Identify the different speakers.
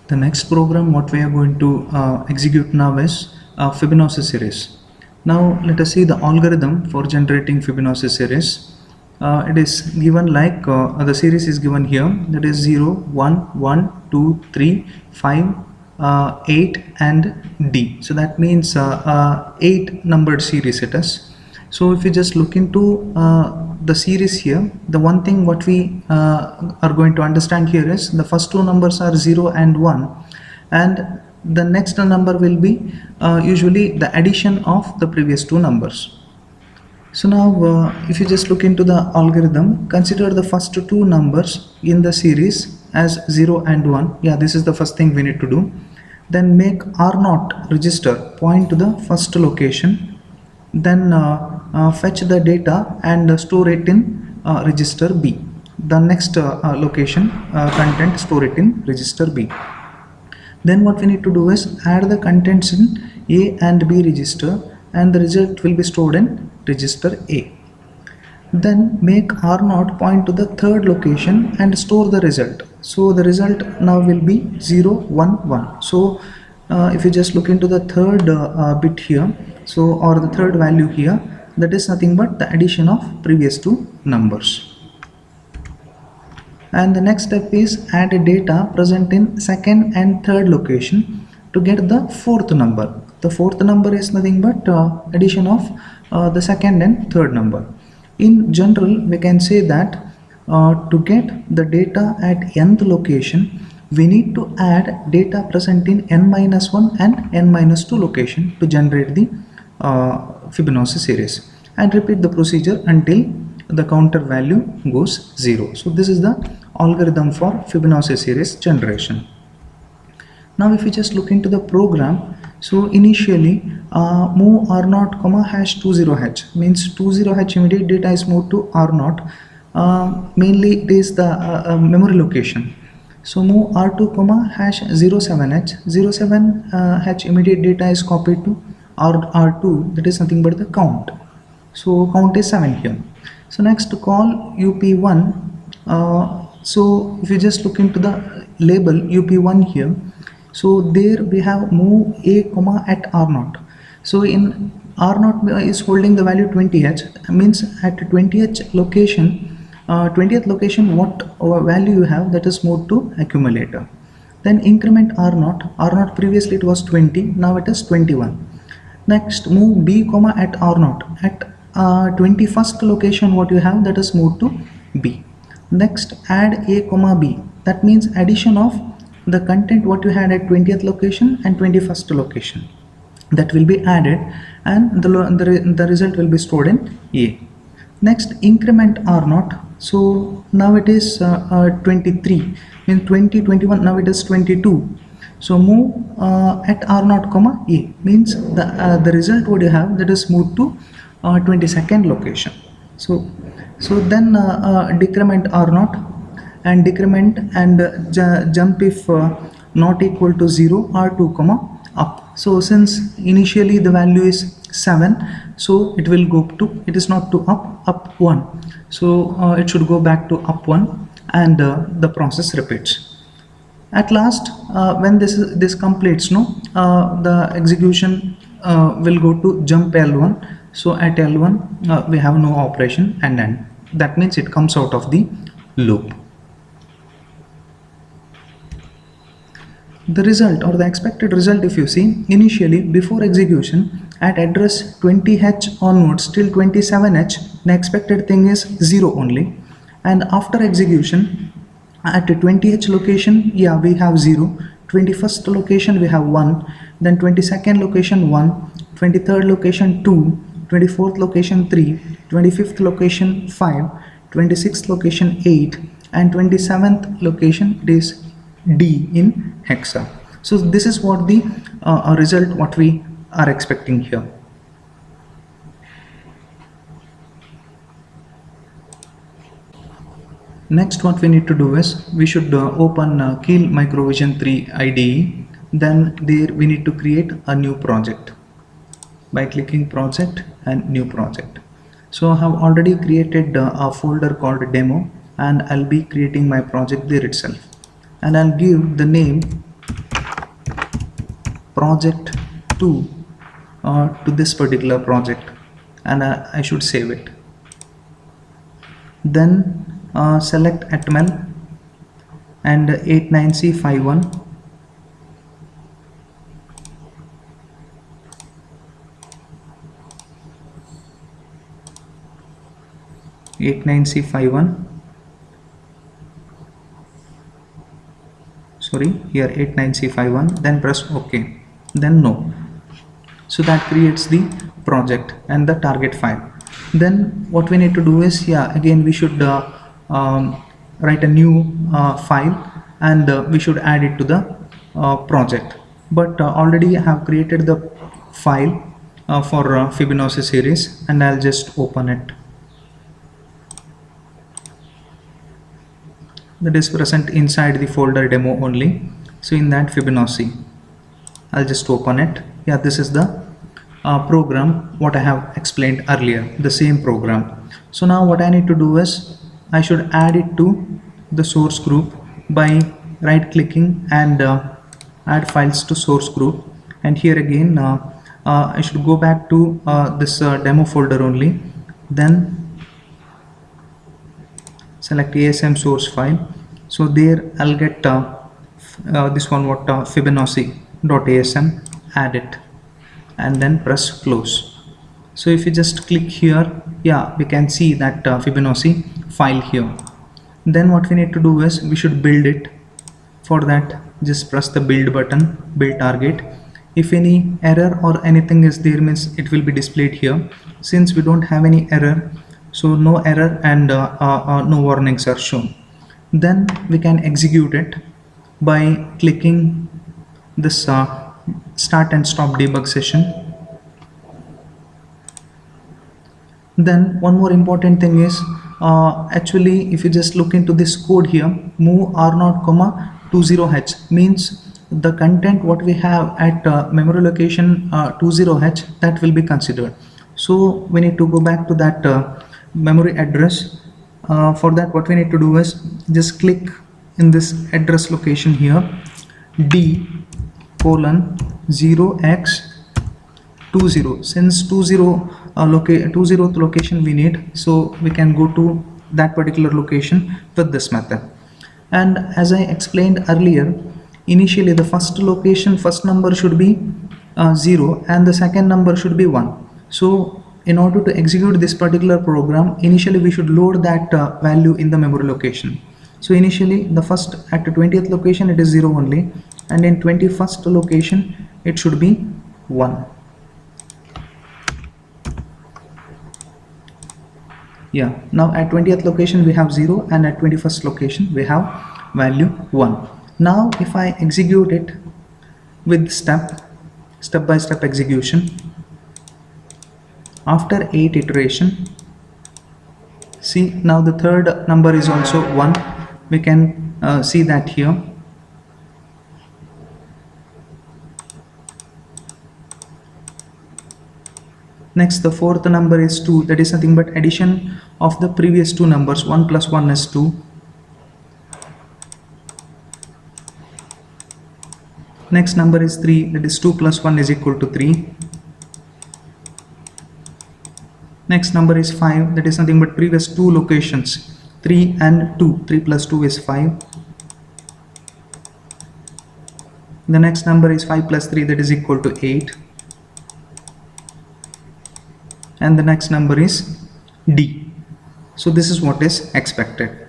Speaker 1: The next program what we are going to execute now is Fibonacci series. Now let us see the algorithm for generating Fibonacci series. It is given like the series is given here, that is 0, 1, 1, 2, 3, 5, 8 and D. So that means 8 numbered series it is. So if you just look into the series here, the one thing what we are going to understand here is the first two numbers are 0 and 1, and the next number will be usually the addition of the previous two numbers. So now if you just look into the algorithm, consider the first two numbers in the series as 0 and 1. Yeah, this is the first thing we need to do. Then make R0 register point to the first location, then fetch the data and store it in register B. The next location content, store it in register B. Then what we need to do is add the contents in A and B register, and the result will be stored in register A. Then make R0 point to the third location and store the result. So the result now will be 0, 1, 1. So if you just look into the third bit here, so or the third value here, that is nothing but the addition of previous two numbers. And the next step is add data present in second and third location to get the fourth number. The fourth number is nothing but addition of the second and third number. In general, we can say that to get the data at nth location, we need to add data present in n-1 and n-2 location to generate the Fibonacci series, and repeat the procedure until the counter value goes 0. So this is the algorithm for Fibonacci series generation. Now if you just look into the program, so initially move R0 comma hash 20h means 20h immediate data is moved to R0. Mainly it is the memory location. So move R2 comma hash 07h. 07h immediate data is copied to R2, that is nothing but the count. So count is 7 here. So next call UP1. So if you just look into the label UP1 here, so there we have move A comma at R0. So in R0 is holding the value 20h, means at 20th location, 20th location what value you have, that is moved to accumulator. Then increment R0. R0 previously it was 20, now it is 21. Next move B comma at R0. At 21st location what you have, that is moved to B. Next add A comma B, that means addition of the content what you had at 20th location and 21st location, that will be added, and the result will be stored in A. Next increment R0. So now it is 23, in 2021 now it is 22. So move at R0 comma A, means the result what you have, that is moved to 22nd location. So then decrement R0 and decrement and jump if not equal to 0 R2 comma up. So since initially the value is 7, so it will go to, it is not to up 1. So it should go back to up 1, and the process repeats. At last when this completes, the execution will go to jump L1. So at L1 we have no operation, and then that means it comes out of the loop. The result or the expected result, if you see, initially before execution at address 20h onwards till 27h, the expected thing is 0 only, and after execution at 20h location, yeah, we have 0, 21st location we have 1, then 22nd location 1, 23rd location 2, 24th location 3, 25th location 5, 26th location 8, and 27th location it is D in hexa. So this is what the result what we are expecting here. Next what we need to do is we should open Keil Microvision 3 IDE. Then there we need to create a new project by clicking project and new project. So I have already created a folder called demo, and I'll be creating my project there itself, and I'll give the name project 2 to this particular project, and I should save it. Then select atmel and 89C51, sorry, here 89C51, then press OK, then no. So that creates the project and the target file. Then what we need to do is, again we should write a new file, and we should add it to the project. But already I have created the file for Fibonacci series, and I'll just open it. That is present inside the folder demo only. So in that Fibonacci, I'll just open it. This is the program what I have explained earlier, the same program. So now what I need to do is, I should add it to the source group by right clicking and add files to source group. And here again I should go back to this demo folder only, then select ASM source file. So there I'll get this one, what Fibonacci.asm, add it, and then press close. So if you just click here, we can see that Fibonacci file here. Then what we need to do is, we should build it. For that, just press the build button, build target. If any error or anything is there, means it will be displayed here. Since we don't have any error, so no error and no warnings are shown. Then we can execute it by clicking this start and stop debug session. Then one more important thing is, actually if you just look into this code here, move r0, 20h, means the content what we have at memory location 20h, that will be considered. So we need to go back to that memory address. For that, what we need to do is, just click in this address location here, D:0x20. Since 20th location we need, so we can go to that particular location with this method. And as I explained earlier, initially the first number should be 0 and the second number should be 1. So in order to execute this particular program, initially we should load that value in the memory location. So initially the first, at the 20th location it is 0 only, and in 21st location it should be 1. Now at 20th location we have 0, and at 21st location we have value 1. Now if I execute it with step-by-step execution, after 8 iteration, see now the third number is also 1. We can see that here. Next, the fourth number is 2. That is nothing but addition of the previous two numbers. 1 plus 1 is 2. Next number is 3. That is 2 plus 1 is equal to 3. Next number is 5. That is nothing but previous two locations, 3 and 2. 3 plus 2 is 5. The next number is 5 plus 3, that is equal to 8. And the next number is D. So this is what is expected.